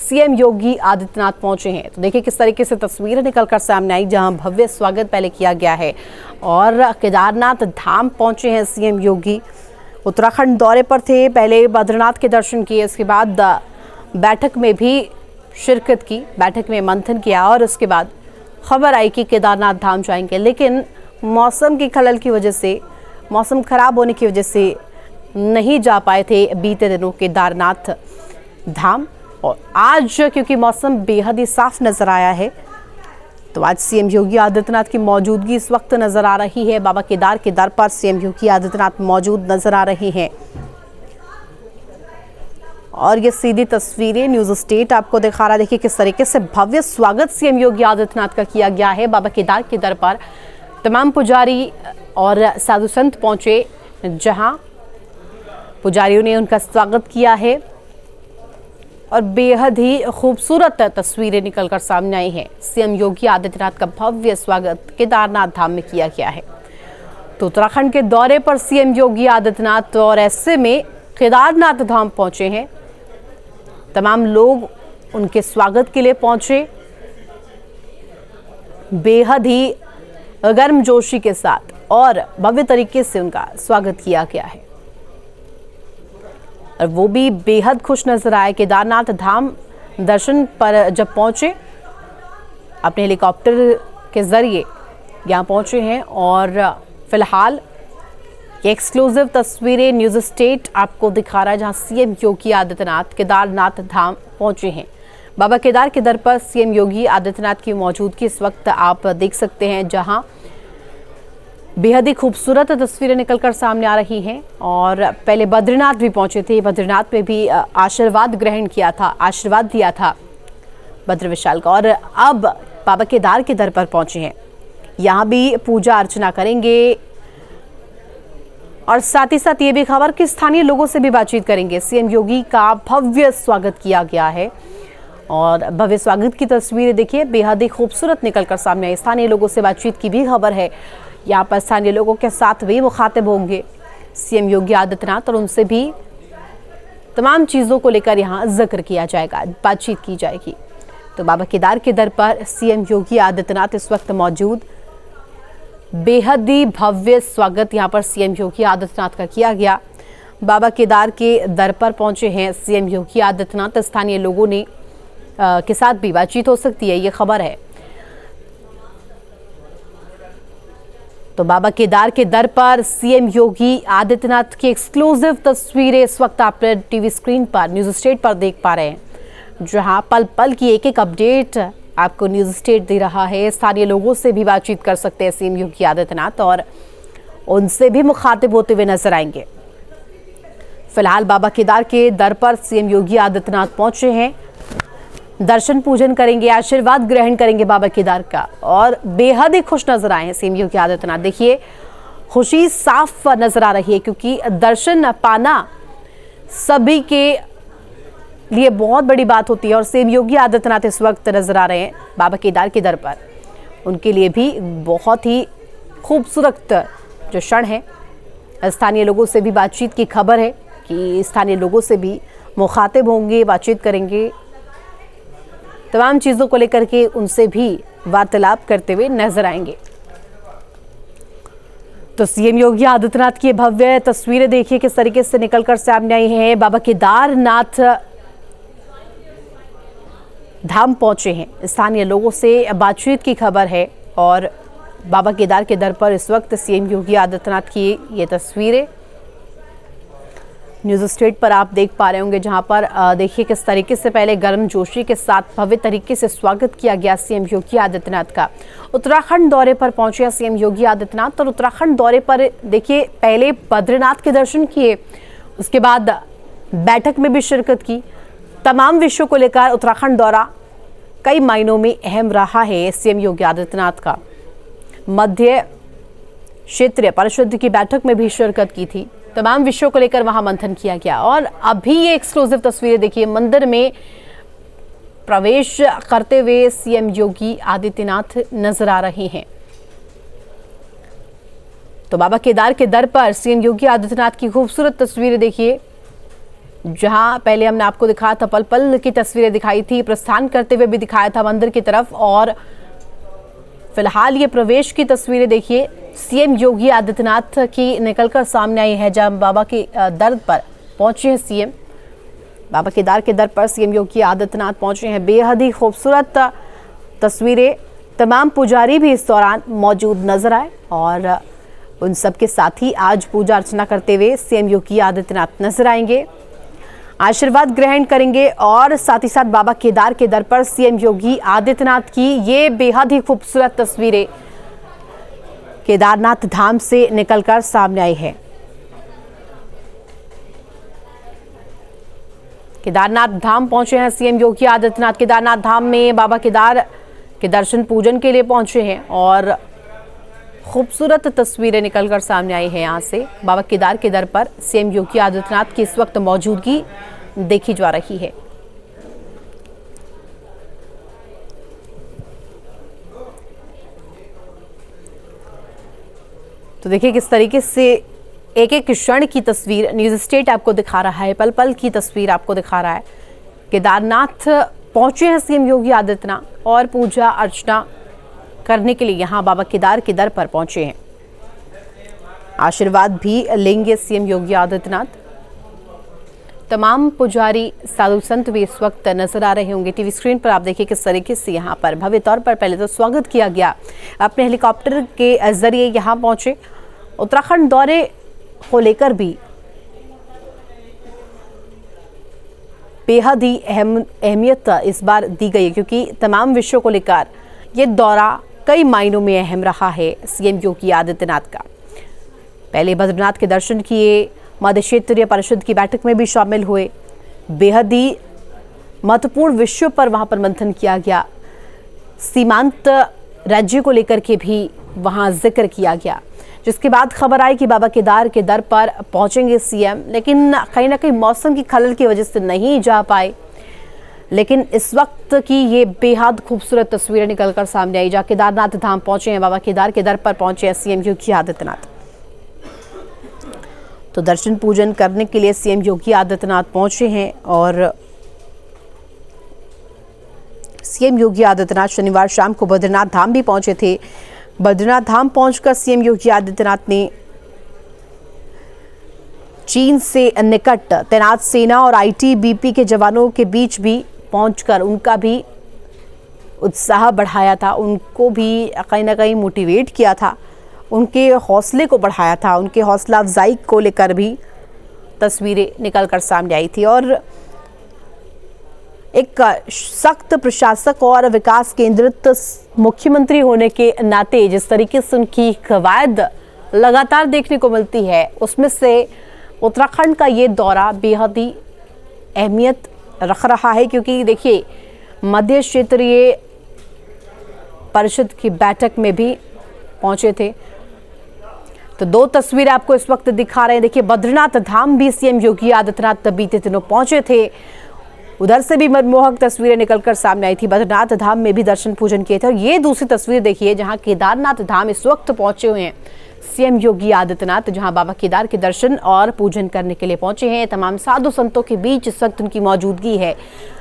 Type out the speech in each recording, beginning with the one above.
CM Yogi Adityanath पहुंचे हैं। तो देखिए किस तरीके से तस्वीरें निकलकर सामने आई, जहां भव्य स्वागत पहले किया गया है और केदारनाथ धाम पहुंचे हैं सीएम योगी। उत्तराखंड दौरे पर थे, पहले बद्रीनाथ के दर्शन किए, इसके बाद बैठक में भी शिरकत की, बैठक में मंथन किया और उसके बाद खबर आई कि केदारनाथ धाम जाएंगे। लेकिन मौसम की खलल की वजह से, मौसम खराब होने की वजह से नहीं जा पाए थे बीते दिनों केदारनाथ धाम। और आज क्योंकि मौसम बेहद ही साफ नजर आया है, तो आज सीएम योगी आदित्यनाथ की मौजूदगी इस वक्त नजर आ रही है। बाबा केदार के दर पर सीएम योगी आदित्यनाथ मौजूद नजर आ रहे हैं और ये सीधी तस्वीरें न्यूज़ स्टेट आपको दिखा रहा है। देखिए किस तरीके से भव्य स्वागत सीएम योगी आदित्यनाथ का किया गया है। बाबा केदार के दर पर तमाम पुजारी और साधु संत पहुंचे, जहां पुजारियों ने उनका स्वागत किया है और बेहद ही खूबसूरत तस्वीरें निकलकर सामने आई हैं। सीएम योगी आदित्यनाथ का भव्य स्वागत केदारनाथ धाम में किया गया है। तो उत्तराखंड के दौरे पर सीएम योगी आदित्यनाथ और ऐसे में केदारनाथ धाम पहुंचे हैं। तमाम लोग उनके स्वागत के लिए पहुंचे, बेहद ही गर्मजोशी के साथ और भव्य तरीके से उनका स्वागत किया गया है और वो भी बेहद खुश नजर आए। केदारनाथ धाम दर्शन पर जब पहुंचे, अपने हेलीकॉप्टर के जरिए यहाँ पहुंचे हैं और फिलहाल ये एक्सक्लूसिव तस्वीरें न्यूज़ स्टेट आपको दिखा रहा है, जहां सीएम योगी आदित्यनाथ केदारनाथ धाम पहुंचे हैं। बाबा केदार के दर पर सीएम योगी आदित्यनाथ की मौजूदगी इस वक्त आप देख सकते हैं, जहां बेहद ही खूबसूरत तस्वीरें निकलकर सामने आ रही हैं। और पहले बद्रीनाथ भी पहुंचे थे, बद्रीनाथ में भी आशीर्वाद ग्रहण किया था, आशीर्वाद दिया था बद्र विशाल का, और अब बाबा केदार के दर पर पहुंचे हैं। यहाँ भी पूजा अर्चना करेंगे और साथ ही साथ ये भी खबर कि स्थानीय लोगों से भी बातचीत करेंगे। सीएम योगी का भव्य स्वागत किया गया है और भव्य स्वागत की तस्वीरें देखिए बेहद ही खूबसूरत निकलकर सामने आई। स्थानीय लोगों से बातचीत की भी खबर है। यहाँ पर स्थानीय लोगों के साथ भी मुखातिब होंगे सीएम योगी आदित्यनाथ और उनसे भी तमाम चीज़ों को लेकर यहाँ जिक्र किया जाएगा, बातचीत की जाएगी। तो बाबा केदार के दर पर सीएम योगी आदित्यनाथ इस वक्त मौजूद, बेहद ही भव्य स्वागत यहाँ पर सीएम योगी आदित्यनाथ का किया गया। बाबा केदार के दर पर पहुंचे हैं सीएम योगी आदित्यनाथ। स्थानीय लोगों ने के साथ भी बातचीत हो सकती है, ये खबर है। तो बाबा केदार के दर पर सीएम योगी आदित्यनाथ की एक्सक्लूसिव तस्वीरें इस वक्त आप टीवी स्क्रीन पर न्यूज़ स्टेट पर देख पा रहे हैं, जहां पल पल की एक एक अपडेट आपको न्यूज़ स्टेट दे रहा है। स्थानीय लोगों से भी बातचीत कर सकते हैं सीएम योगी आदित्यनाथ और उनसे भी मुखातिब होते हुए नजर आएंगे। फिलहाल बाबा केदार के दर पर सीएम योगी आदित्यनाथ पहुंचे हैं, दर्शन पूजन करेंगे, आशीर्वाद ग्रहण करेंगे बाबा केदार का और बेहद ही खुश नजर आए हैं सीएम योगी आदित्यनाथ। देखिए खुशी साफ नजर आ रही है, क्योंकि दर्शन पाना सभी के लिए बहुत बड़ी बात होती है और सीएम योगी आदित्यनाथ इस वक्त नजर आ रहे हैं बाबा केदार के दर पर। उनके लिए भी बहुत ही खूबसूरत जो क्षण है। स्थानीय लोगों से भी बातचीत की खबर है कि स्थानीय लोगों से भी मुखातिब होंगे, बातचीत करेंगे, तमाम चीज़ों को लेकर के उनसे भी वार्तालाप करते हुए नजर आएंगे। तो सीएम योगी आदित्यनाथ की भव्य तस्वीरें देखिए किस तरीके से निकलकर सामने आई हैं। बाबा केदारनाथ धाम पहुंचे हैं, स्थानीय लोगों से बातचीत की खबर है और बाबा केदार के दर पर इस वक्त सीएम योगी आदित्यनाथ की ये तस्वीरें न्यूज़ स्टेट पर आप देख पा रहे होंगे, जहां पर देखिए किस तरीके से पहले गर्मजोशी के साथ भव्य तरीके से स्वागत किया गया सीएम योगी आदित्यनाथ का। उत्तराखंड दौरे पर पहुंचे सीएम योगी आदित्यनाथ और उत्तराखंड दौरे पर देखिए पहले बद्रीनाथ के दर्शन किए, उसके बाद बैठक में भी शिरकत की। तमाम विषयों को लेकर उत्तराखंड दौरा कई मायनों में अहम रहा है सीएम योगी आदित्यनाथ का। मध्य क्षेत्रीय परिषद की बैठक में भी शिरकत की थी, तमाम विषयों को लेकर वहां मंथन किया गया और अभी ये एक्सक्लूसिव तस्वीरें देखिए मंदिर में प्रवेश करते हुए सीएम योगी आदित्यनाथ नजर आ रहे हैं। तो बाबा केदार के दर पर सीएम योगी आदित्यनाथ की खूबसूरत तस्वीरें देखिए जहां पहले हमने आपको दिखाया था, पल पल की तस्वीरें दिखाई थी, प्रस्थान करते हुए भी दिखाया था मंदिर की तरफ। और फिलहाल ये प्रवेश की तस्वीरें देखिए सीएम योगी आदित्यनाथ की निकलकर सामने आई है, जहां बाबा के दर पर पहुंचे हैं सीएम। बाबा केदार के दर पर सीएम योगी आदित्यनाथ पहुंचे हैं। बेहद ही खूबसूरत तस्वीरें, तमाम पुजारी भी इस दौरान मौजूद नजर आए और उन सबके साथ ही आज पूजा अर्चना करते हुए सीएम योगी आदित्यनाथ नजर आएंगे, आशीर्वाद ग्रहण करेंगे। और साथ ही साथ बाबा केदार के दर पर सीएम योगी आदित्यनाथ की ये बेहद ही खूबसूरत तस्वीरें केदारनाथ धाम से निकलकर सामने आई है। केदारनाथ धाम पहुंचे हैं सीएम योगी आदित्यनाथ। केदारनाथ धाम में बाबा केदार के दर्शन पूजन के लिए पहुंचे हैं और खूबसूरत तस्वीरें निकलकर सामने आई है। यहां से बाबा केदार के दर पर सीएम योगी आदित्यनाथ की इस वक्त मौजूदगी देखी जा रही है। तो देखिए किस तरीके से एक एक क्षण की तस्वीर न्यूज़ स्टेट आपको दिखा रहा है, पल पल की तस्वीर आपको दिखा रहा है। केदारनाथ पहुंचे हैं सीएम योगी आदित्यनाथ और पूजा अर्चना करने के लिए यहां बाबा केदार के दर पर पहुंचे हैं। आशीर्वाद भी लेंगे सीएम योगी आदित्यनाथ। तमाम पुजारी साधु संत भी इस वक्त नजर आ रहे होंगे। टीवी स्क्रीन पर आप देखिए किस तरीके से यहां पर भव्य तौर पर पहले तो स्वागत किया गया, अपने हेलीकॉप्टर के जरिए यहां पहुंचे। उत्तराखंड दौरे को लेकर भी बेहद ही अहमियत इस बार दी गई है, क्योंकि तमाम विषयों को लेकर ये दौरा कई मायनों में अहम रहा है सीएम योगी आदित्यनाथ का। पहले बद्रीनाथ के दर्शन किए, मध्य क्षेत्रीय परिषद की बैठक में भी शामिल हुए, बेहद ही महत्वपूर्ण विषयों पर वहां पर मंथन किया गया। सीमांत राज्य को लेकर के भी वहां जिक्र किया गया, जिसके बाद खबर आई कि बाबा केदार के दर पर पहुंचेंगे सीएम, लेकिन कहीं ना कहीं मौसम की खलल की वजह से नहीं जा पाए। लेकिन इस वक्त की ये बेहद खूबसूरत तस्वीरें निकलकर सामने आई, जहां केदारनाथ धाम पहुंचे हैं, बाबा केदार के दर पर पहुंचे हैं सीएम योगी आदित्यनाथ। तो दर्शन पूजन करने के लिए सीएम योगी आदित्यनाथ पहुंचे हैं और सीएम योगी आदित्यनाथ शनिवार शाम को बद्रीनाथ धाम भी पहुंचे थे। बद्रीनाथ धाम पहुंचकर सीएम योगी आदित्यनाथ ने चीन से निकट तैनात सेना और आईटीबीपी के जवानों के बीच भी पहुंचकर उनका भी उत्साह बढ़ाया था, उनको भी कहीं ना कहीं मोटिवेट किया था, उनके हौसले को बढ़ाया था, उनके हौसला अफजाई को लेकर भी तस्वीरें निकलकर सामने आई थी। और एक सख्त प्रशासक और विकास केंद्रित मुख्यमंत्री होने के नाते जिस तरीके से उनकी कवायद लगातार देखने को मिलती है, उसमें से उत्तराखंड का ये दौरा बेहद ही अहमियत रख रहा है, क्योंकि देखिए मध्य क्षेत्रीय परिषद की बैठक में भी पहुंचे थे। तो दो तस्वीरें आपको इस वक्त दिखा रहे हैं। देखिए बद्रीनाथ धाम भी सीएम योगी आदित्यनाथ बीते दिनों पहुंचे थे, उधर से भी मनमोहक तस्वीरें निकलकर सामने आई थी। बद्रीनाथ धाम में भी दर्शन पूजन किए थे। और ये दूसरी तस्वीर देखिए जहां केदारनाथ धाम इस वक्त पहुंचे हुए हैं सीएम योगी आदित्यनाथ, जहां बाबा केदार के दर्शन और पूजन करने के लिए पहुंचे हैं। तमाम साधु संतों के बीच इस वक्त उनकी मौजूदगी है।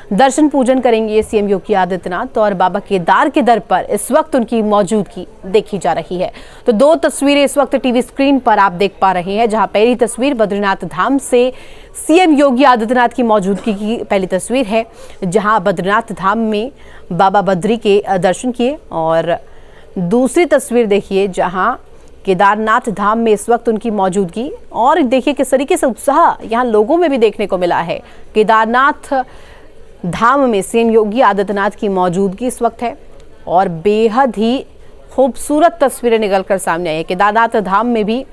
दर्शन पूजन करेंगे सीएम योगी आदित्यनाथ और बाबा केदार के दर पर इस वक्त उनकी मौजूदगी देखी जा रही है। तो दो तस्वीरें इस वक्त टीवी स्क्रीन पर आप देख पा रहे हैं, जहां पहली तस्वीर बद्रीनाथ धाम से सीएम योगी आदित्यनाथ की मौजूदगी की पहली तस्वीर है, जहां बद्रीनाथ धाम में बाबा बद्री के दर्शन किए। और दूसरी तस्वीर देखिए जहां केदारनाथ धाम में इस वक्त उनकी मौजूदगी, और देखिए किस तरीके से उत्साह यहाँ लोगों में भी देखने को मिला है। केदारनाथ धाम में सीएम योगी आदित्यनाथ की मौजूदगी इस वक्त है और बेहद ही खूबसूरत तस्वीरें निकलकर सामने आई है। केदारनाथ धाम में भी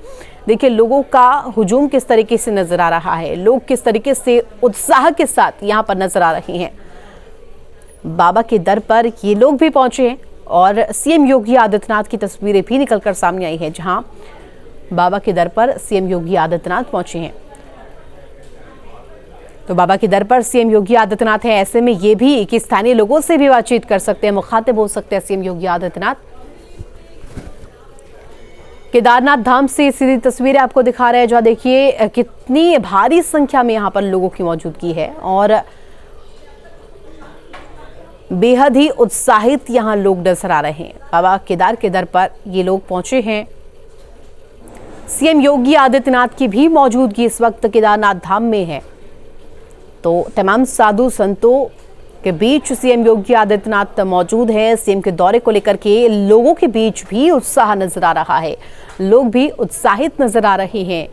देखिए लोगों का हुजूम किस तरीके से नजर आ रहा है, लोग किस तरीके से उत्साह के साथ यहाँ पर नजर आ रहे हैं। बाबा के दर पर ये लोग भी पहुंचे हैं और सीएम योगी आदित्यनाथ की तस्वीरें भी निकलकर सामने आई है, जहां बाबा के दर पर सीएम योगी आदित्यनाथ पहुंचे हैं। तो बाबा के दर पर सीएम योगी आदित्यनाथ है, ऐसे में ये भी कि स्थानीय लोगों से भी बातचीत कर सकते हैं, मुखातिब हो सकते हैं सीएम योगी आदित्यनाथ। केदारनाथ धाम से सीधी तस्वीरें आपको दिखा रहे हैं, जहां देखिए कितनी भारी संख्या में यहां पर लोगों की मौजूदगी है और बेहद ही उत्साहित यहां लोग नजर आ रहे हैं। बाबा केदार के दर पर ये लोग पहुंचे हैं। सीएम योगी आदित्यनाथ की भी मौजूदगी इस वक्त केदारनाथ धाम में है। तो तमाम साधु संतों के बीच सीएम योगी आदित्यनाथ मौजूद हैं। सीएम के दौरे को लेकर के लोगों के बीच भी उत्साह नजर आ रहा है, लोग भी उत्साहित नजर आ रहे हैं।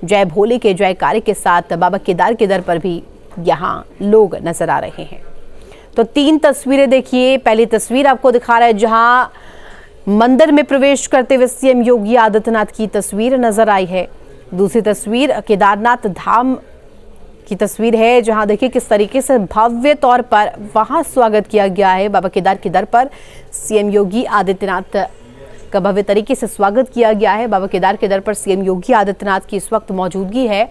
जय भोले के जयकारे के साथ बाबा केदार के दर पर भी यहां लोग नजर आ रहे हैं। तो 3 तस्वीरें देखिए। पहली तस्वीर आपको दिखा रहा है जहां मंदिर में प्रवेश करते हुए सीएम योगी आदित्यनाथ की तस्वीर नजर आई है। दूसरी तस्वीर केदारनाथ धाम की तस्वीर है, जहां देखिए किस तरीके से भव्य तौर पर वहां स्वागत किया गया है। बाबा केदार के दर पर सीएम योगी आदित्यनाथ का भव्य तरीके से स्वागत किया गया है। बाबा केदार के दर पर सीएम योगी आदित्यनाथ की इस वक्त मौजूदगी है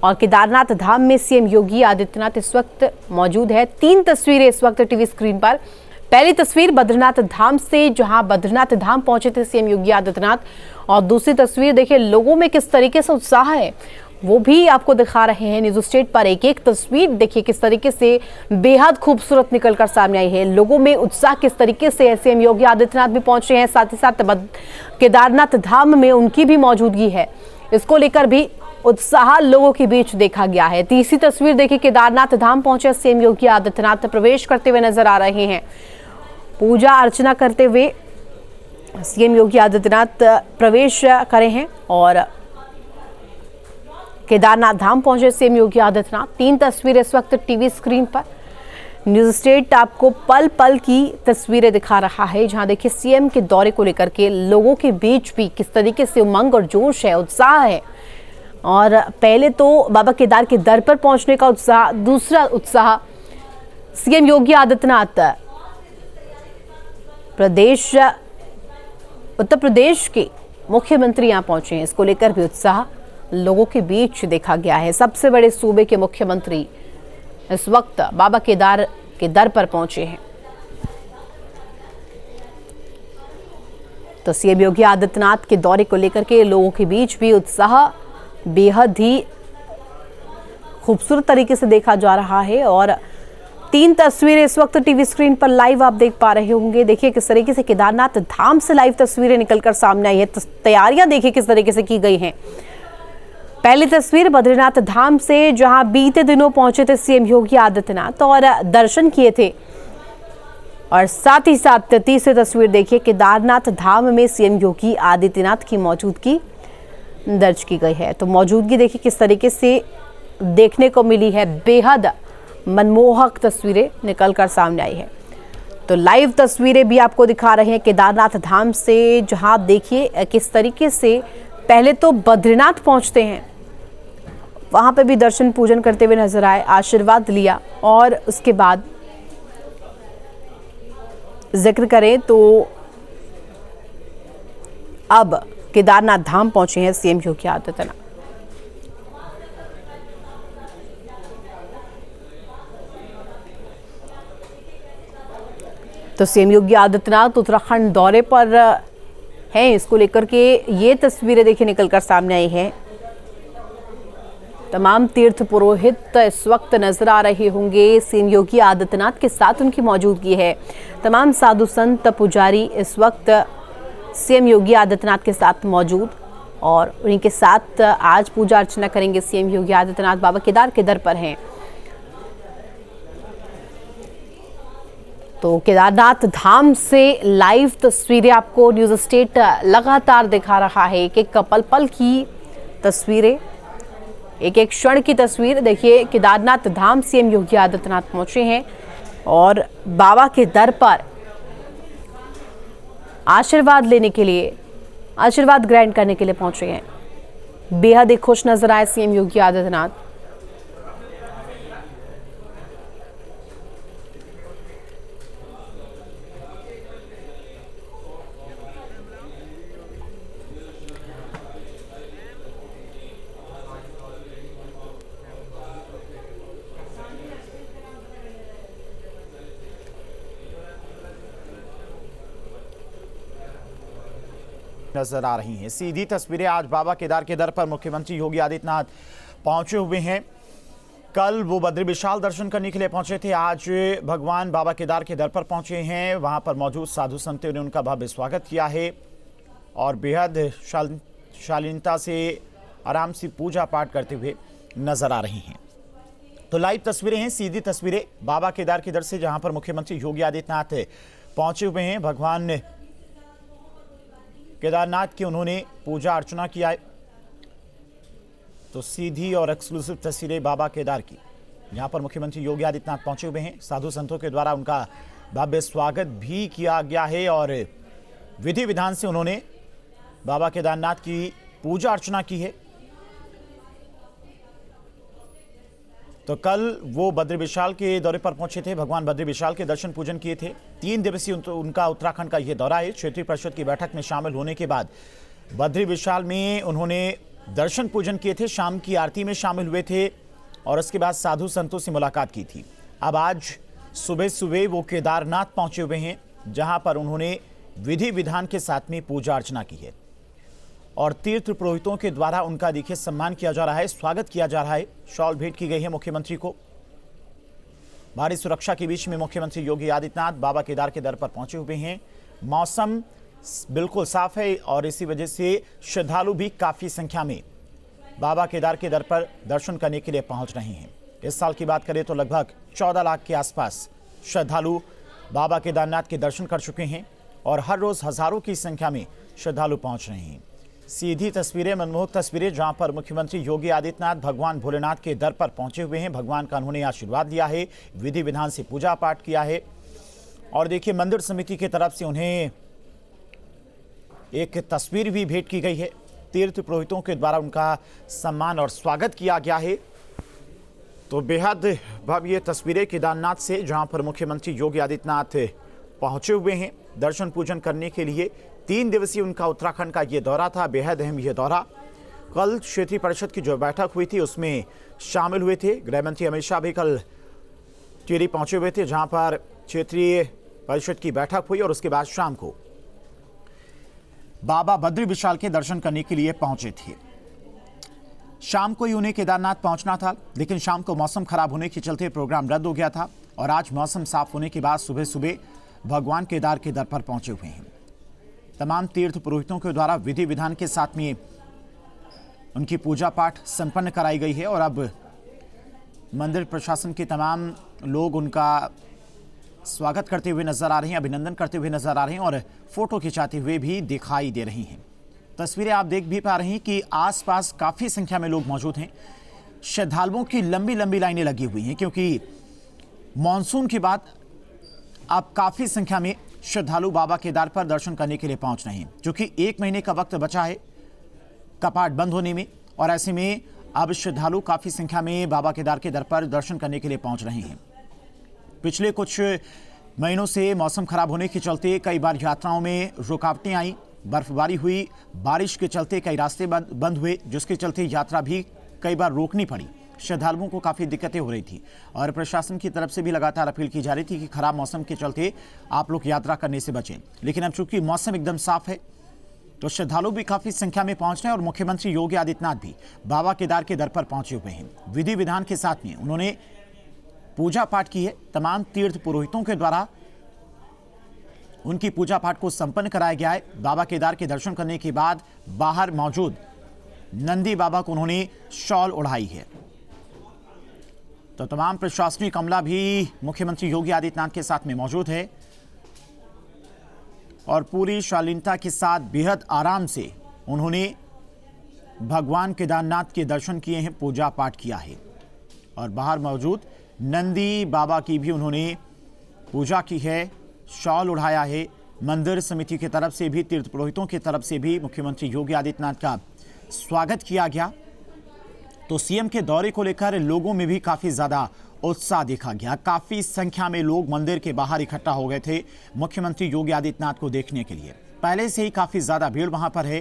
और केदारनाथ धाम में सीएम योगी आदित्यनाथ इस वक्त मौजूद है। 3 तस्वीरें इस वक्त टीवी स्क्रीन पर। पहली तस्वीर बद्रीनाथ धाम से, जहां बद्रीनाथ धाम पहुंचे थे सीएम योगी आदित्यनाथ, और दूसरी तस्वीर देखिए लोगों में किस तरीके से उत्साह है वो भी आपको दिखा रहे हैं न्यूज स्टेट पर। एक तस्वीर देखिए किस तरीके से बेहद खूबसूरत निकलकर सामने आई है। लोगों में उत्साह किस तरीके से है। सीएम योगी आदित्यनाथ भी पहुंचे हैं, साथ ही साथ केदारनाथ धाम में उनकी भी मौजूदगी है। इसको लेकर भी उत्साह लोगों के बीच देखा गया है। तीसरी तस्वीर देखिए, केदारनाथ धाम पहुंचे सीएम योगी आदित्यनाथ प्रवेश करते हुए नजर आ रहे हैं। पूजा अर्चना करते हुए सीएम योगी आदित्यनाथ प्रवेश करे हैं और केदारनाथ धाम पहुंचे सीएम योगी आदित्यनाथ। 3 तस्वीरें इस वक्त टीवी स्क्रीन पर। न्यूज स्टेट आपको पल पल की तस्वीरें दिखा रहा है, जहां देखिए सीएम के दौरे को लेकर के लोगों के बीच भी किस तरीके से उमंग और जोश है, उत्साह है। और पहले तो बाबा केदार के दर पर पहुंचने का उत्साह, दूसरा उत्साह सीएम योगी आदित्यनाथ उत्तर प्रदेश के मुख्यमंत्री यहां पहुंचे हैं। इसको लेकर भी उत्साह लोगों के बीच देखा गया है। सबसे बड़े सूबे के मुख्यमंत्री इस वक्त बाबा केदार के दर पर पहुंचे हैं। तो सीएम योगी आदित्यनाथ के दौरे को लेकर के लोगों के बीच भी उत्साह बेहद ही खूबसूरत तरीके से देखा जा रहा है। और 3 तस्वीरें इस वक्त टीवी स्क्रीन पर लाइव आप देख पा रहे होंगे। देखिए किस तरीके से केदारनाथ धाम से लाइव तस्वीरें निकलकर सामने आई है। तैयारियां देखिए किस तरीके से की गई हैं। पहली तस्वीर बद्रीनाथ धाम से, जहां बीते दिनों पहुंचे थे सीएम योगी आदित्यनाथ और दर्शन किए थे। और साथ ही साथ तीसरी तस्वीर देखिए, केदारनाथ धाम में सीएम योगी आदित्यनाथ की मौजूदगी दर्ज की गई है। तो मौजूदगी देखिए किस तरीके से देखने को मिली है। बेहद मनमोहक तस्वीरें निकलकर सामने आई है। तो लाइव तस्वीरें भी आपको दिखा रहे हैं केदारनाथ धाम से, जहां देखिए किस तरीके से पहले तो बद्रीनाथ पहुंचते हैं, वहां पे भी दर्शन पूजन करते हुए नजर आए, आशीर्वाद लिया। और उसके बाद जिक्र करें तो अब केदारनाथ धाम पहुंचे हैं सीएम योगी आदित्यनाथ। तो सीएम योगी आदित्यनाथ उत्तराखंड दौरे पर हैं। इसको लेकर के ये तस्वीरें देखिए निकलकर सामने आई हैं। तमाम तीर्थ पुरोहित इस वक्त नजर आ रहे होंगे। सीएम योगी आदित्यनाथ के साथ उनकी मौजूदगी है। तमाम साधु संत पुजारी इस वक्त सीएम योगी आदित्यनाथ के साथ मौजूद और उन्हीं के साथ आज पूजा अर्चना करेंगे। सीएम योगी आदित्यनाथ बाबा केदार के दर पर हैं। तो केदारनाथ धाम से लाइव तस्वीरें आपको न्यूज स्टेट लगातार दिखा रहा है। एक पल पल की तस्वीरें, एक क्षण की तस्वीर। देखिए केदारनाथ धाम सीएम योगी आदित्यनाथ पहुंचे हैं और बाबा के दर पर आशीर्वाद लेने के लिए, आशीर्वाद ग्रहण करने के लिए पहुंचे हैं। बेहद ही खुश नजर आए सीएम योगी आदित्यनाथ। नजर आ रही हैं। सीधी तस्वीरें आज बाबा केदार के दर पर मुख्यमंत्री योगी आदित्यनाथ पहुंचे हुए हैं। कल वो बद्री विशाल दर्शन करने के लिए पहुंचे थे, आज भगवान बाबा केदार के दर पर पहुंचे हैं। वहां पर मौजूद साधु संतों ने उनका भव्य स्वागत किया है और बेहद शालीनता से आराम से पूजा पाठ करते हुए नजर आ रही हैं। तो लाइव तस्वीरें हैं, सीधी तस्वीरें बाबा केदार के दर से, जहां पर मुख्यमंत्री योगी आदित्यनाथ पहुंचे हुए हैं। भगवान केदारनाथ की उन्होंने पूजा अर्चना किया है। तो सीधी और एक्सक्लूसिव तस्वीरें बाबा केदार की, यहां पर मुख्यमंत्री योगी आदित्यनाथ पहुंचे हुए हैं। साधु संतों के द्वारा उनका भव्य स्वागत भी किया गया है और विधि विधान से उन्होंने बाबा केदारनाथ की पूजा अर्चना की है। तो कल वो बद्री विशाल के दौरे पर पहुंचे थे, भगवान बद्री विशाल के दर्शन पूजन किए थे। 3 दिवसीय उनका उत्तराखंड का यह दौरा है। क्षेत्रीय परिषद की बैठक में शामिल होने के बाद बद्री विशाल में उन्होंने दर्शन पूजन किए थे, शाम की आरती में शामिल हुए थे और उसके बाद साधु संतों से मुलाकात की थी। अब आज सुबह सुबह वो केदारनाथ पहुंचे हुए हैं, जहां पर उन्होंने विधि विधान के साथ में पूजा अर्चना की है और तीर्थ पुरोहितों के द्वारा उनका देखिए सम्मान किया जा रहा है, स्वागत किया जा रहा है। शॉल भेंट की गई है मुख्यमंत्री को। भारी सुरक्षा के बीच में मुख्यमंत्री योगी आदित्यनाथ बाबा केदार के दर पर पहुंचे हुए हैं। मौसम बिल्कुल साफ है और इसी वजह से श्रद्धालु भी काफी संख्या में बाबा केदार के दर पर दर्शन करने के लिए पहुंच रहे हैं। इस साल की बात करें तो लगभग 14 लाख के आसपास श्रद्धालु बाबा केदारनाथ के दर्शन कर चुके हैं और हर रोज हजारों की संख्या में श्रद्धालु पहुंच रहे हैं। सीधी तस्वीरें, मनमोहक तस्वीरें, जहां पर मुख्यमंत्री योगी आदित्यनाथ भगवान भोलेनाथ के दर पर पहुंचे हुए हैं। भगवान का उन्होंने आशीर्वाद लिया है, विधि विधान से पूजा पाठ किया है और देखिए मंदिर समिति की तरफ से उन्हें एक तस्वीर भी भेंट की गई है। तीर्थ पुरोहितों के द्वारा उनका सम्मान और स्वागत किया गया है। तो बेहद भव्य तस्वीरें केदारनाथ से, जहां पर मुख्यमंत्री योगी आदित्यनाथ पहुंचे हुए हैं दर्शन पूजन करने के लिए। 3 दिवसीय उनका उत्तराखंड का ये दौरा था, बेहद अहम ये दौरा। कल क्षेत्रीय परिषद की जो बैठक हुई थी उसमें शामिल हुए थे। गृह मंत्री अमित शाह भी कल टिहरी पहुंचे हुए थे, जहां पर क्षेत्रीय परिषद की बैठक हुई और उसके बाद शाम को बाबा बद्री विशाल के दर्शन करने के लिए पहुंचे थे। शाम को ही उन्हें केदारनाथ पहुंचना था, लेकिन शाम को मौसम खराब होने के चलते प्रोग्राम रद्द हो गया था और आज मौसम साफ होने के बाद सुबह सुबह भगवान केदार के दर पर पहुंचे हुए हैं। तमाम तीर्थ पुरोहितों के द्वारा विधि विधान के साथ में उनकी पूजा पाठ संपन्न कराई गई है और अब मंदिर प्रशासन के तमाम लोग उनका स्वागत करते हुए नजर आ रहे हैं, अभिनंदन करते हुए नजर आ रहे हैं और फोटो खिंचाते हुए भी दिखाई दे रही हैं। तस्वीरें आप देख भी पा रहे हैं कि आसपास काफ़ी संख्या में लोग मौजूद हैं। श्रद्धालुओं की लंबी लंबी लाइनें लगी हुई हैं, क्योंकि मानसून के बाद अब काफ़ी संख्या में श्रद्धालु बाबा केदार पर दर्शन करने के लिए पहुंच रहे हैं, क्योंकि 1 महीने का वक्त बचा है कपाट बंद होने में और ऐसे में अब श्रद्धालु काफ़ी संख्या में बाबा केदार के दर पर दर्शन करने के लिए पहुंच रहे हैं। पिछले कुछ महीनों से मौसम खराब होने के चलते कई बार यात्राओं में रुकावटें आई, बर्फबारी हुई, बारिश के चलते कई रास्ते बंद हुए, जिसके चलते यात्रा भी कई बार रोकनी पड़ी। श्रद्धालुओं को काफ़ी दिक्कतें हो रही थी और प्रशासन की तरफ से भी लगातार अपील की जा रही थी कि खराब मौसम के चलते आप लोग यात्रा करने से बचें। लेकिन अब चूंकि मौसम एकदम साफ है तो श्रद्धालु भी काफ़ी संख्या में पहुंच रहे हैं और मुख्यमंत्री योगी आदित्यनाथ भी बाबा केदार के दर पर पहुंचे हुए हैं। विधि विधान के साथ में उन्होंने पूजा पाठ की है। तमाम तीर्थ पुरोहितों के द्वारा उनकी पूजा पाठ को संपन्न कराया गया है। बाबा केदार के दर्शन करने के बाद बाहर मौजूद नंदी बाबा को उन्होंने शॉल ओढ़ाई है। तो तमाम प्रशासनिक अमला भी मुख्यमंत्री योगी आदित्यनाथ के साथ में मौजूद है और पूरी शालीनता के साथ बेहद आराम से उन्होंने भगवान केदारनाथ के दर्शन किए हैं, पूजा पाठ किया है और बाहर मौजूद नंदी बाबा की भी उन्होंने पूजा की है, शॉल उड़ाया है। मंदिर समिति की तरफ से भी, तीर्थ पुरोहितों की तरफ से भी मुख्यमंत्री योगी आदित्यनाथ का स्वागत किया गया। तो सीएम के दौरे को लेकर लोगों में भी काफ़ी ज़्यादा उत्साह देखा गया। काफ़ी संख्या में लोग मंदिर के बाहर इकट्ठा हो गए थे मुख्यमंत्री योगी आदित्यनाथ को देखने के लिए। पहले से ही काफ़ी ज़्यादा भीड़ वहाँ पर है,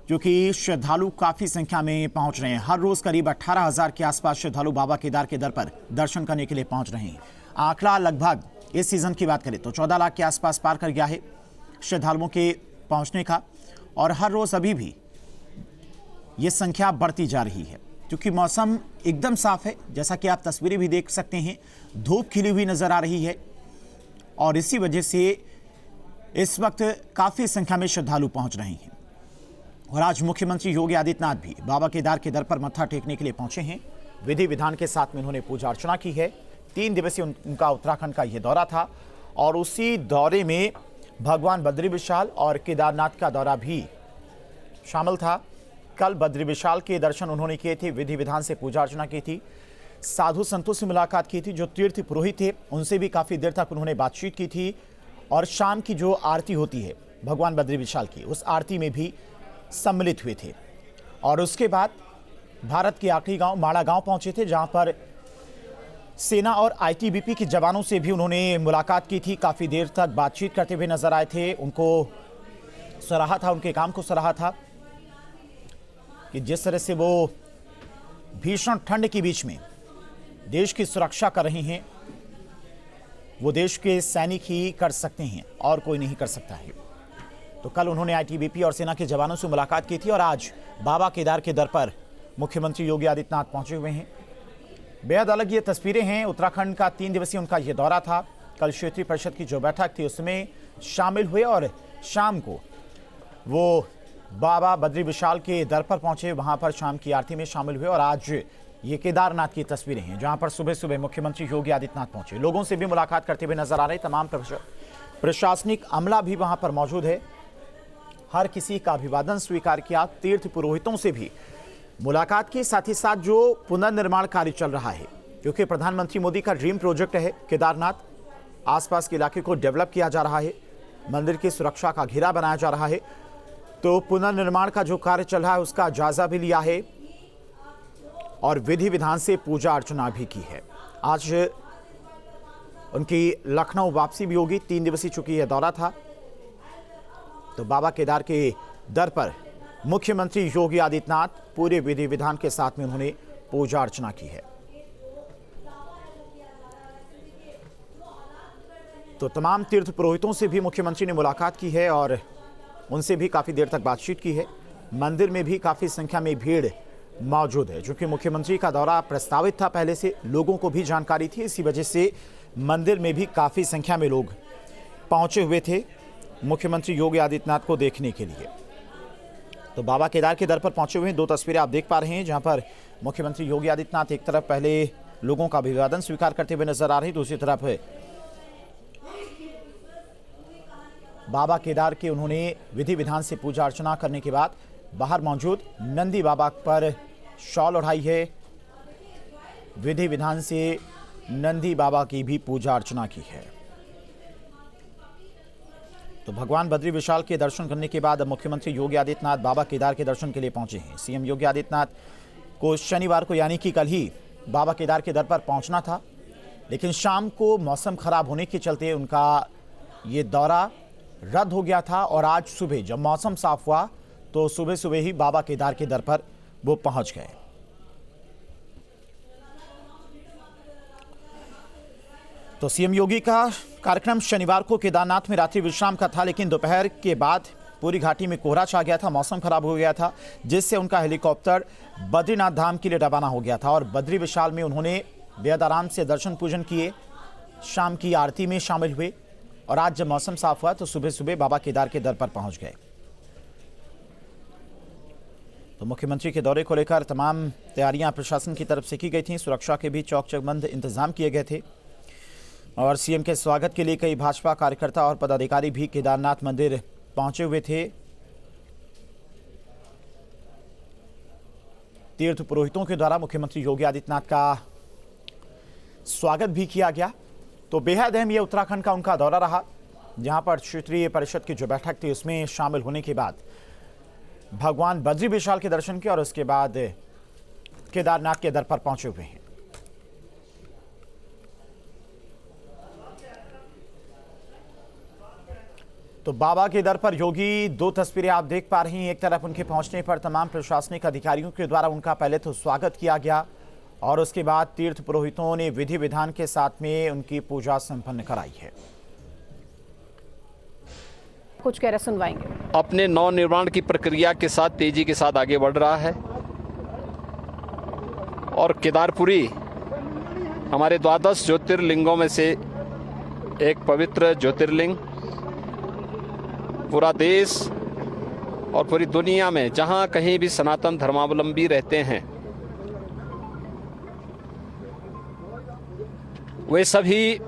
क्योंकि श्रद्धालु काफ़ी संख्या में पहुँच रहे हैं। हर रोज़ करीब 18,000 के आसपास श्रद्धालु बाबा केदार के दर पर दर्शन करने के लिए पहुँच रहे हैं। आंकड़ा लगभग इस सीज़न की बात करें तो 14 लाख के आसपास पार कर गया है श्रद्धालुओं के पहुँचने का और हर रोज अभी भी ये संख्या बढ़ती जा रही है, क्योंकि मौसम एकदम साफ है। जैसा कि आप तस्वीरें भी देख सकते हैं, धूप खिली हुई नजर आ रही है और इसी वजह से इस वक्त काफी संख्या में श्रद्धालु पहुंच रहे हैं। और आज मुख्यमंत्री योगी आदित्यनाथ भी बाबा केदार के दर पर मत्था टेकने के लिए पहुंचे हैं। विधि विधान के साथ में उन्होंने पूजा अर्चना की है। 3 दिवसीय उनका उत्तराखंड का यह दौरा था और उसी दौरे में भगवान बद्री विशाल और केदारनाथ का दौरा भी शामिल था। कल बद्री विशाल के दर्शन उन्होंने किए थे, विधि विधान से पूजा अर्चना की थी, साधु संतों से मुलाकात की थी, जो तीर्थ पुरोहित थे उनसे भी काफी देर तक उन्होंने बातचीत की थी। और शाम की जो आरती होती है भगवान बद्री विशाल की, उस आरती में भी सम्मिलित हुए थे। और उसके बाद भारत के आखिरी गांव माड़ा गांव पहुंचे थे, जहां पर सेना और आईटीबीपी के जवानों से भी उन्होंने मुलाकात की थी। काफी देर तक बातचीत करते हुए नजर आए थे, उनको सराहा था, उनके काम को सराहा था कि जिस तरह से वो भीषण ठंड के बीच में देश की सुरक्षा कर रहे हैं, वो देश के सैनिक ही कर सकते हैं और कोई नहीं कर सकता है। तो कल उन्होंने आईटीबीपी और सेना के जवानों से मुलाकात की थी और आज बाबा केदार के दर पर मुख्यमंत्री योगी आदित्यनाथ पहुंचे हुए हैं। बेहद अलग ये तस्वीरें हैं। उत्तराखंड का 3 दिवसीय उनका ये दौरा था। कल क्षेत्रीय परिषद की जो बैठक थी उसमें शामिल हुए और शाम को वो बाबा बद्री विशाल के दर पर पहुंचे, वहां पर शाम की आरती में शामिल हुए। और आज ये केदारनाथ की तस्वीरें हैं, जहां पर सुबह सुबह मुख्यमंत्री योगी आदित्यनाथ पहुंचे, लोगों से भी मुलाकात करते हुए नजर आ रहे। तमाम प्रशासनिक अमला भी वहां पर मौजूद है, हर किसी का अभिवादन स्वीकार किया। तीर्थ पुरोहितों से भी मुलाकात की, साथ ही साथ जो पुनर्निर्माण कार्य चल रहा है, क्योंकि प्रधानमंत्री मोदी का ड्रीम प्रोजेक्ट है केदारनाथ, आसपास के इलाके को डेवलप किया जा रहा है, मंदिर की सुरक्षा का घेरा बनाया जा रहा है। तो पुनर्निर्माण का जो कार्य चल रहा है उसका जायजा भी लिया है और विधि विधान से पूजा अर्चना भी की है। आज उनकी लखनऊ वापसी भी होगी। 3 दिवसीय चुकी यह दौरा था। तो बाबा केदार के दर पर मुख्यमंत्री योगी आदित्यनाथ पूरे विधि विधान के साथ में उन्होंने पूजा अर्चना की है। तो तमाम तीर्थ पुरोहितों से भी मुख्यमंत्री ने मुलाकात की है और उनसे भी काफी देर तक बातचीत की है। मंदिर में भी काफी संख्या में भीड़ मौजूद है, क्योंकि मुख्यमंत्री का दौरा प्रस्तावित था, पहले से लोगों को भी जानकारी थी, इसी वजह से मंदिर में भी काफी संख्या में लोग पहुंचे हुए थे मुख्यमंत्री योगी आदित्यनाथ को देखने के लिए। तो बाबा केदार के दर पर पहुंचे हुए 2 तस्वीरें आप देख पा रहे हैं, जहां पर मुख्यमंत्री योगी आदित्यनाथ एक तरफ पहले लोगों का अभिवादन स्वीकार करते हुए नजर आ रहे हैं, दूसरी तरफ बाबा केदार के उन्होंने विधि विधान से पूजा अर्चना करने के बाद बाहर मौजूद नंदी बाबा पर शॉल ओढ़ाई है। विधि विधान से नंदी बाबा की भी पूजा अर्चना की है। तो भगवान बद्री विशाल के दर्शन करने के बाद अब मुख्यमंत्री योगी आदित्यनाथ बाबा केदार के दर्शन के लिए पहुंचे हैं। सीएम योगी आदित्यनाथ को शनिवार को यानी कि कल ही बाबा केदार के दर पर पहुंचना था, लेकिन शाम को मौसम खराब होने के चलते उनका ये दौरा रद्द हो गया था। और आज सुबह जब मौसम साफ हुआ तो सुबह सुबह ही बाबा केदार के दर पर वो पहुंच गए। तो सीएम योगी का कार्यक्रम शनिवार को केदारनाथ में रात्रि विश्राम का था, लेकिन दोपहर के बाद पूरी घाटी में कोहरा छा गया था, मौसम खराब हो गया था, जिससे उनका हेलीकॉप्टर बद्रीनाथ धाम के लिए रवाना हो गया था। और बद्री विशाल में उन्होंने बेहद आराम से दर्शन पूजन किए, शाम की आरती में शामिल हुए और आज जब मौसम साफ हुआ तो सुबह सुबह बाबा केदार के दर पर पहुंच गए। तो मुख्यमंत्री के दौरे को लेकर तमाम तैयारियां प्रशासन की तरफ से की गई थी। सुरक्षा के भी चौक चौबंद इंतजाम किए गए थे और सीएम के स्वागत के लिए कई भाजपा कार्यकर्ता और पदाधिकारी भी केदारनाथ मंदिर पहुंचे हुए थे। तीर्थ पुरोहितों के द्वारा मुख्यमंत्री योगी आदित्यनाथ का स्वागत भी किया गया। तो बेहद अहम ये उत्तराखंड का उनका दौरा रहा, जहां पर क्षेत्रीय परिषद की जो बैठक थी उसमें शामिल होने के बाद भगवान बद्री विशाल के दर्शन किए और उसके बाद केदारनाथ के दर पर पहुंचे हुए हैं। तो बाबा के दर पर योगी 2 तस्वीरें आप देख पा रही हैं। एक तरफ उनके पहुंचने पर तमाम प्रशासनिक अधिकारियों के द्वारा उनका पहले तो स्वागत किया गया और उसके बाद तीर्थ पुरोहितों ने विधि विधान के साथ में उनकी पूजा संपन्न कराई है। कुछ कह रहे सुनवाएंगे। अपने नवनिर्माण की प्रक्रिया के साथ तेजी के साथ आगे बढ़ रहा है और केदारपुरी हमारे 12 ज्योतिर्लिंगों में से एक पवित्र ज्योतिर्लिंग पूरा देश और पूरी दुनिया में जहां कहीं भी सनातन धर्मावलंबी रहते हैं वे सभी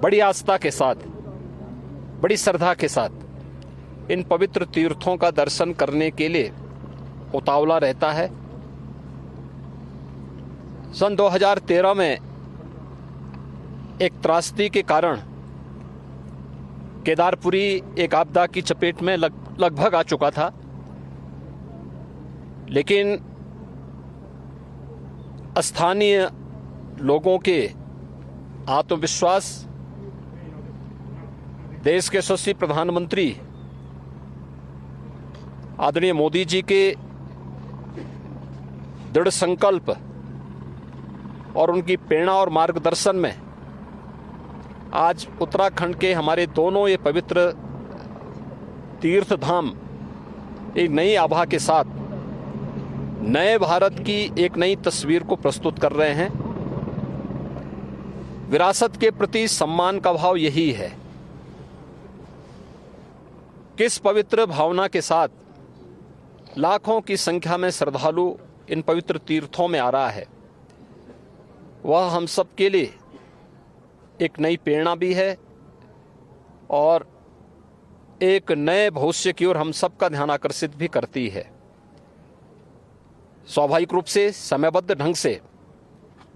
बड़ी आस्था के साथ, बड़ी श्रद्धा के साथ इन पवित्र तीर्थों का दर्शन करने के लिए उतावला रहता है। सन 2013 में एक त्रासदी के कारण केदारपुरी एक आपदा की चपेट में लगभग आ चुका था, लेकिन स्थानीय लोगों के आत्मविश्वास, देश के यशस्वी प्रधानमंत्री आदरणीय मोदी जी के दृढ़ संकल्प और उनकी प्रेरणा और मार्गदर्शन में आज उत्तराखंड के हमारे दोनों ये पवित्र तीर्थ धाम एक नई आभा के साथ नए भारत की एक नई तस्वीर को प्रस्तुत कर रहे हैं। विरासत के प्रति सम्मान का भाव यही है। किस पवित्र भावना के साथ लाखों की संख्या में श्रद्धालु इन पवित्र तीर्थों में आ रहा है, वह हम सब के लिए एक नई प्रेरणा भी है और एक नए भविष्य की ओर हम सबका ध्यान आकर्षित भी करती है। स्वाभाविक रूप से समयबद्ध ढंग से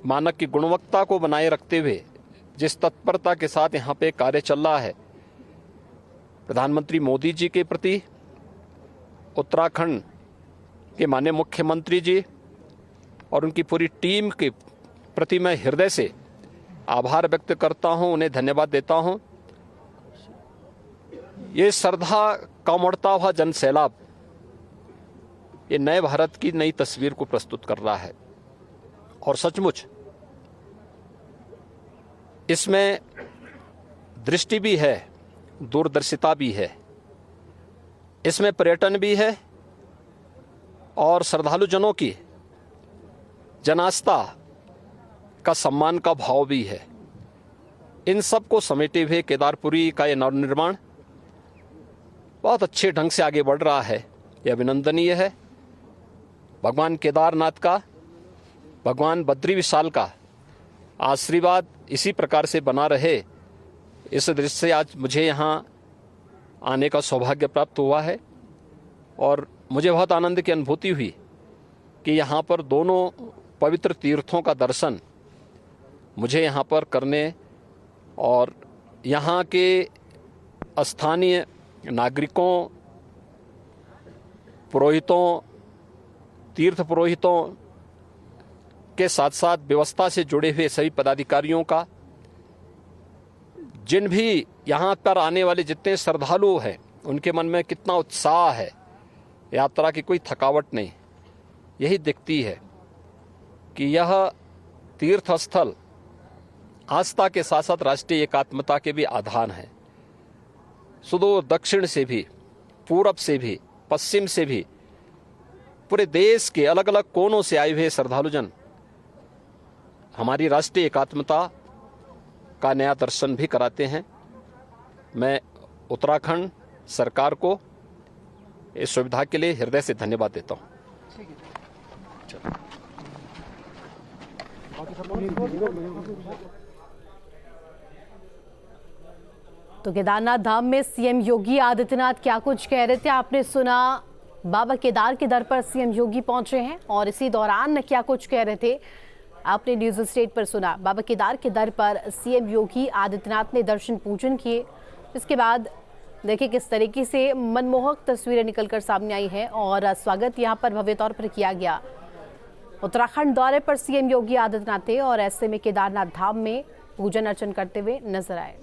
मानक की गुणवत्ता को बनाए रखते हुए जिस तत्परता के साथ यहाँ पे कार्य चल रहा है, प्रधानमंत्री मोदी जी के प्रति उत्तराखंड के माननीय मुख्यमंत्री जी और उनकी पूरी टीम के प्रति मैं हृदय से आभार व्यक्त करता हूं, उन्हें धन्यवाद देता हूं। ये श्रद्धा का उमड़ता हुआ जन सैलाब ये नए भारत की नई तस्वीर को प्रस्तुत कर रहा है और सचमुच इसमें दृष्टि भी है, दूरदर्शिता भी है, इसमें पर्यटन भी है और श्रद्धालु जनों की जनास्था का सम्मान का भाव भी है। इन सब को समेटे हुए केदारपुरी का यह नवनिर्माण बहुत अच्छे ढंग से आगे बढ़ रहा है, यह अभिनंदनीय है। भगवान केदारनाथ का, भगवान बद्री विशाल का आशीर्वाद इसी प्रकार से बना रहे, इस दृष्टि से आज मुझे यहाँ आने का सौभाग्य प्राप्त हुआ है और मुझे बहुत आनंद की अनुभूति हुई कि यहाँ पर दोनों पवित्र तीर्थों का दर्शन मुझे यहाँ पर करने और यहाँ के स्थानीय नागरिकों, पुरोहितों, तीर्थ पुरोहितों के साथ साथ व्यवस्था से जुड़े हुए सभी पदाधिकारियों का, जिन भी यहाँ पर आने वाले जितने श्रद्धालु हैं उनके मन में कितना उत्साह है, यात्रा की कोई थकावट नहीं। यही दिखती है कि यह तीर्थ स्थल आस्था के साथ साथ राष्ट्रीय एकात्मता के भी आधार है। सुदूर दक्षिण से भी, पूरब से भी, पश्चिम से भी, पूरे देश के अलग अलग कोनों से आए हुए श्रद्धालुजन हमारी राष्ट्रीय एकात्मता का नया दर्शन भी कराते हैं। मैं उत्तराखंड सरकार को इस सुविधा के लिए हृदय से धन्यवाद देता हूँ। तो केदारनाथ धाम में सीएम योगी आदित्यनाथ क्या कुछ कह रहे थे आपने सुना। बाबा केदार के दर पर सीएम योगी पहुंचे हैं और इसी दौरान क्या कुछ कह रहे थे आपने न्यूज स्टेट पर सुना। बाबा केदार के दर पर सीएम योगी आदित्यनाथ ने दर्शन पूजन किए। इसके बाद देखिए किस तरीके से मनमोहक तस्वीरें निकलकर सामने आई हैं और स्वागत यहां पर भव्य तौर पर किया गया। उत्तराखंड दौरे पर सीएम योगी आदित्यनाथ थे और ऐसे में केदारनाथ धाम में पूजन अर्चन करते हुए नजर आए।